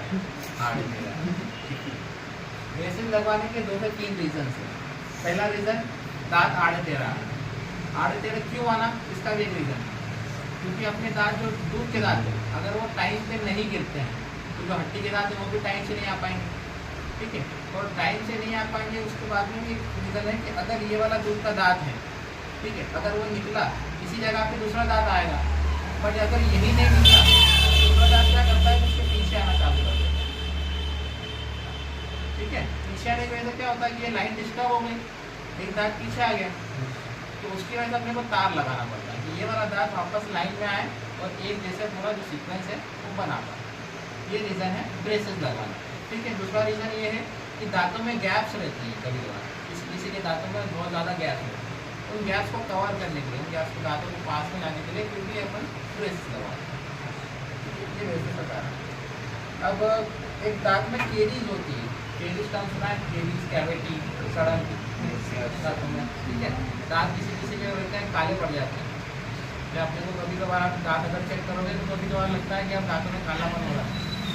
आड़े टेढ़ा। ब्रेसेस लगवाने के 2 से 3 रीजन है। पहला रीजन, दांत आड़े टेढ़ा। आड़े टेढ़े क्यों आना, इसका भी एक रीजन है, क्योंकि अपने दांत जो दूध के दांत है, अगर वो टाइम से नहीं गिरते हैं तो जो हड्डी के दांत है वो भी टाइम से नहीं आ पाएंगे, ठीक है। और टाइम से नहीं आ पाएंगे, उसके बाद में भी रीजन है कि अगर ये वाला दूध का दांत है, ठीक है, अगर वो निकला इसी जगह पे दूसरा दांत आएगा, बट अगर यही नहीं निकला दूसरा दांत क्या करता है, उसके पीछे आना चालू कर देता है, ठीक है। पीछे आने की वजह से क्या होता है कि ये लाइन डिस्टर्ब हो गई, एक दांत पीछे आ गया, तो उसकी वजह से अपने को तार लगाना पड़ता है कि ये वाला दांत वापस लाइन में आए और एक जैसे पूरा जो सीक्वेंस है वो बना पाए। ये रीज़न है ब्रेसेस लगाना, ठीक है। दूसरा रीज़न ये है कि दांतों में गैप्स रहती हैं कभी कभार, किसी के दांतों में बहुत ज़्यादा गैप है, उन गैप्स को कवर करने के लिए, उन गैप्स को दांतों को पास में लाने के लिए क्योंकि अपन ब्रेसेस लगवाते हैं, ये ब्रेसेस का कारण। अब एक दांत में केरीज होती है, केरीज टर्म सुना है, केरीज कैविटी, सड़न दांतों में, ठीक है। दांत किसी के होते हैं काले पड़ जाते हैं, जब अपने को कभी कभार आप दांत अगर चेक करोगे तो कभी कभार लगता है कि आप दांतों में कालापन हो रहा है,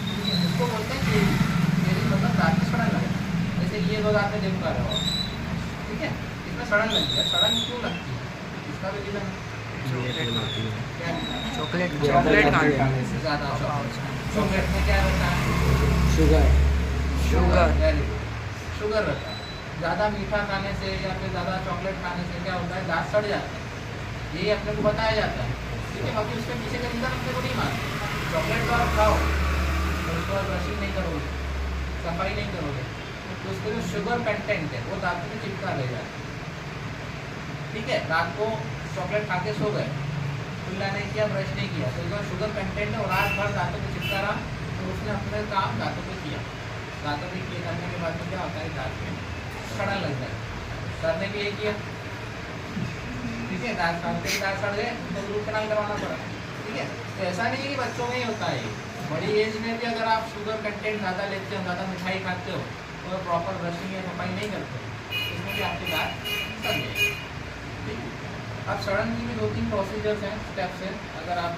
ठीक है। इसको बोलते हैं केरीज। केरीज मतलब दांत में सड़न लगे, जैसे ये 2 दांत में देख पा रहे हो, ठीक है, इसमें सड़न लगती है। सड़न क्यों लगती है, इसका भी रीजन चॉकलेट खाने से ज़्यादा। चॉकलेट में क्या रहता है, शुगर शुगर रहता है। ज़्यादा मीठा खाने से या फिर ज़्यादा चॉकलेट खाने से क्या होता है, दांत सड़ जाते हैं, यही अपने को बताया जाता है, ठीक है। बाकी उसके पीछे का रीज़न अपने को नहीं मानते। चॉकलेट तो आप खाओ और उसके बाद ब्रशिंग नहीं करोगे, सफाई नहीं करोगे, तो उसके जो शुगर कंटेंट है वो दांत में चिपका रह जाता है, ठीक है। रात को चॉकलेट खा के सो गए, कुल्ला नहीं किया, ब्रश नहीं किया, तो जो शुगर कंटेंट है वो रात भर दांतों में चिपका रहा, तो उसने अपने काम दांतों पे किया। दांतों पे किए करने के बाद में क्या होता है, दांत में सड़न लग जाए, सड़ने के लिए किया, ठीक है। दांत काटते ही दांत सड़ गए तो रूट कैनाल करवाना पड़ा, ठीक है। तो ऐसा नहीं है कि बच्चों में ही होता है, बड़ी एज में भी अगर आप शुगर कंटेंट ज़्यादा लेते हो, ज़्यादा मिठाई खाते हो और प्रॉपर ब्रशिंग या सफाई नहीं करते हो, इसमें भी आपके दांत सड़ जाएंगे, ठीक है। अब सड़न की भी 2-3 प्रोसीजर्स हैं, स्टेप्स हैं, अगर आप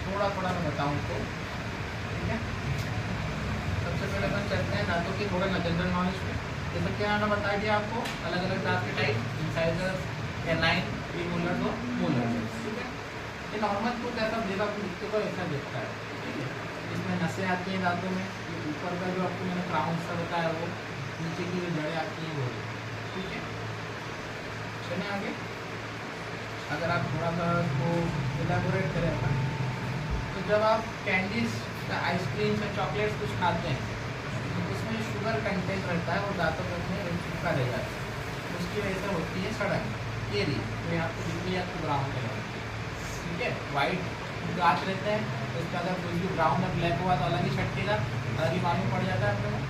थोड़ा मैं बताऊँ तो, ठीक है। सबसे पहले अपन चलते हैं दांतों की थोड़ा जनरल नॉलेज पे। जैसे क्या मैंने बता दिया आपको, अलग अलग दांत के टाइप, इंसाइजर्स, कैनाइन, प्रीमोलर्स और मोलर्स, ठीक है। ये नॉर्मल टूथ ऐसा जब आपको दिखते हो ऐसा दिखता है, ठीक है। इसमें नसें आती हैं दांतों में, ये ऊपर का जो आपको मैंने क्राउन सा बताया वो, नीचे की जो जड़ें आती हैं वो, ठीक है। चलिए आगे, अगर आप थोड़ा सा उसको इलेबोरेट करें, तो जब आप कैंडीज, आइसक्रीम या चॉकलेट्स कुछ खाते हैं तो उसमें शुगर कंटेंट रहता है और दांतों में चिपका रह जाता है, उसकी वजह से होती है सड़न, केरीज। तो यहाँ पे बिल्कुल आपको ब्राउन कलर, ठीक है। वाइट दांत रहते हैं तो उसका अगर कोई भी ब्राउन या ब्लैक हुआ तो अलग ही छटकेगा, अलग ही मालूम पड़ जाता है अपने को,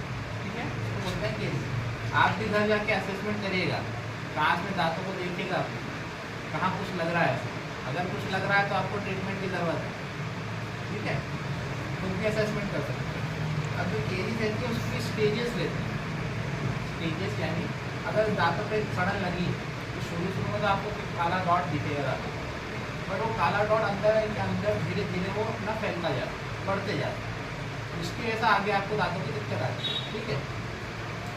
ठीक है। उसको बोलते हैं केरीज। आप भी घर जाके असेसमेंट करिएगा, कांच में दांतों को देखिएगा, कहाँ कुछ लग रहा है, अगर कुछ लग रहा है तो आपको ट्रीटमेंट की ज़रूरत है, ठीक है। खुद भी असेसमेंट कर सकते हैं। अब जो केरीज रहती है उसकी स्टेजेस रहती हैं, स्टेजेस यानी अगर दांतों पे सड़न लगी तो शुरू में तो आपको कुछ काला डॉट दिखेगा दांतों, पर वो काला डॉट अंदर के अंदर धीरे धीरे वो अपना फैलता जाता, बढ़ते जाता, उसकी वजह से आगे आपको दांतों की दिक्कत आती है, ठीक है।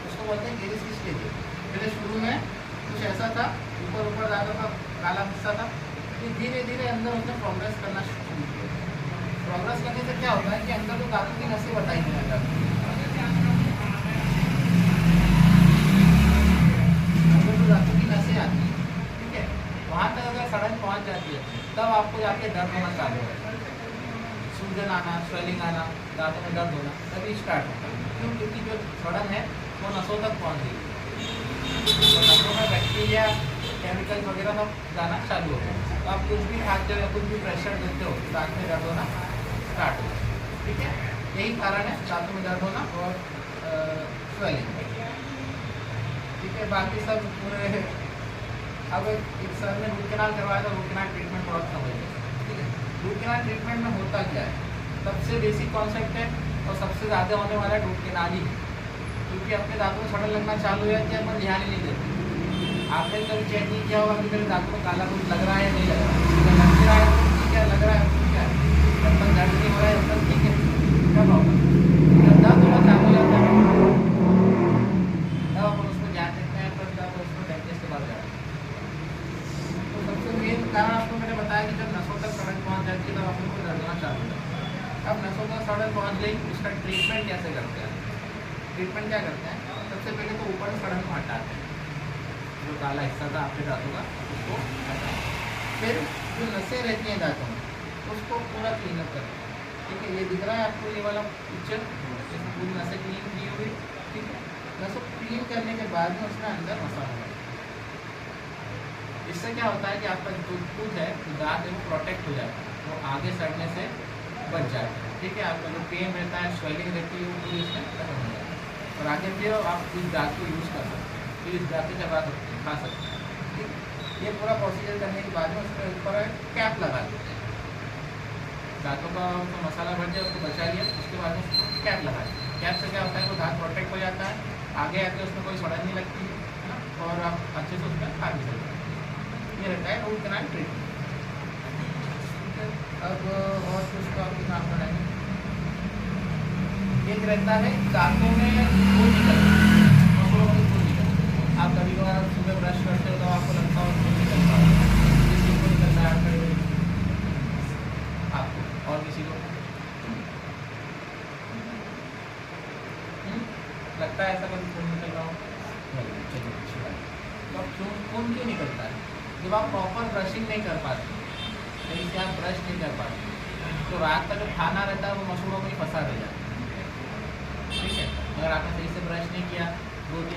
उसको बोलते हैं केरीज की स्टेजेस। पहले शुरू में कुछ ऐसा था, ऊपर दांतों का काला हिस्सा था, फिर धीरे धीरे अंदर उसने प्रोग्रेस करना शुरू किया। प्रोग्रेस करने से क्या होता है कि अंदर जो दांतों की नसें बताई नहीं जाती, अंदर जो दांतों की नसें आती है, ठीक है, वहाँ तक अगर सड़न पहुँच जाती है तब आपको जाके दर्द होना चालू होता है, सूजन आना, स्वेलिंग आना, दांतों में दर्द होना तभी स्टार्ट होता है। क्यों? क्योंकि जो सड़न है वो नसों तक पहुँच गई, तो नसों में बैक्टीरिया, केमिकल वगैरह सब जाना चालू होता है। तो आप कुछ भी खाते हो या कुछ भी प्रेशर देते हो दांत में दर्द होना स्टार्ट हो, ठीक है। यही कारण है दांतों में दर्द होना और स्वेलिंग, ठीक है। बाकी सब पूरे, अब एक सर ने रूट कैनाल करवाया था, रूट कैनाल ट्रीटमेंट बहुत समझ है, ठीक है। रूट कैनाल ट्रीटमेंट में होता क्या है, सबसे बेसिक कॉन्सेप्ट है और सबसे ज़्यादा होने वाला है रूट कैनाल ही, क्योंकि अपने दांतों में सड़न लगना चालू है कि अपन ध्यान ही नहीं देते। आपने कभी चेक नहीं किया होगा कि मेरे दांतों में काला कुछ लग रहा है या नहीं लग रहा है, अगर लग रहा है तो ठीक है, लग रहा है तो ठीक है, जब तक दर्द नहीं हो रहा है तब तक ठीक है, क्या प्रॉब्लम, जब उसका ट्रीटमेंट कैसे करते हैं? ट्रीटमेंट क्या करते हैं? सबसे पहले तो ऊपर से सड़न को हटाते हैं, जो काला हिस्सा था आपके दांतों का उसको हटाएं। फिर जो नसें रहती हैं दांतों में उसको पूरा क्लीन अप करते हैं। ठीक है, ये दिख रहा है आपको ये वाला पिक्चर, इसमें पूरी नसें क्लीन की हुई। ठीक है, नसों क्लीन करने के बाद में उसमें अंदर मसाला है। इससे क्या होता है कि आपका जो टूथ है, जो दांत है, वो प्रोटेक्ट हो जाता है, वो आगे सड़ने से बच जाता है। ठीक है, आपका जो पेन रहता है, स्वेलिंग रहती है, वो पूरी इसमें खत्म हो जाती है और आगे फिर आप इस दांत को यूज़ कर सकते हैं, फिर इस दांत को चबा सकते हैं, खा सकते हैं। ठीक, ये पूरा प्रोसीजर करने के बाद में उसके ऊपर कैप लगा देते हैं। दांतों का जो मसाला भर जाए उसको बचा लिया, उसके बाद में उसको कैप लगा देते हैं। कैप से क्या होता है, वो दांत प्रोटेक्ट हो जाता है, आगे आके उसमें कोई सड़न नहीं लगती है ना, और आप अच्छे से उसमें खा भी सकते हैं। ये रहता है रूट कैनाल ट्रीटमेंट। अब और कुछ तो आपके नाम पड़ेंगे। एक रहता है दांतों में खून निकलना, मसूड़ों में खून निकलना। आप कभी कभार सुबह ब्रश करते हो तो आपको लगता हो खून निकलता हो, किसी को निकलता है आपको और किसी को लगता है ऐसा कभी खून निकल रहा हो? नहीं, चलिए अच्छी बात। तो अब खून क्यों निकलता है? जब आप प्रॉपर ब्रशिंग नहीं कर पाते, कहीं से आप ब्रश नहीं कर पाते, तो रात का जो खाना रहता है वो मसूड़ों में ही फंसा रह जाता है। ठीक है, अगर आपने सही से ब्रश नहीं किया 2-3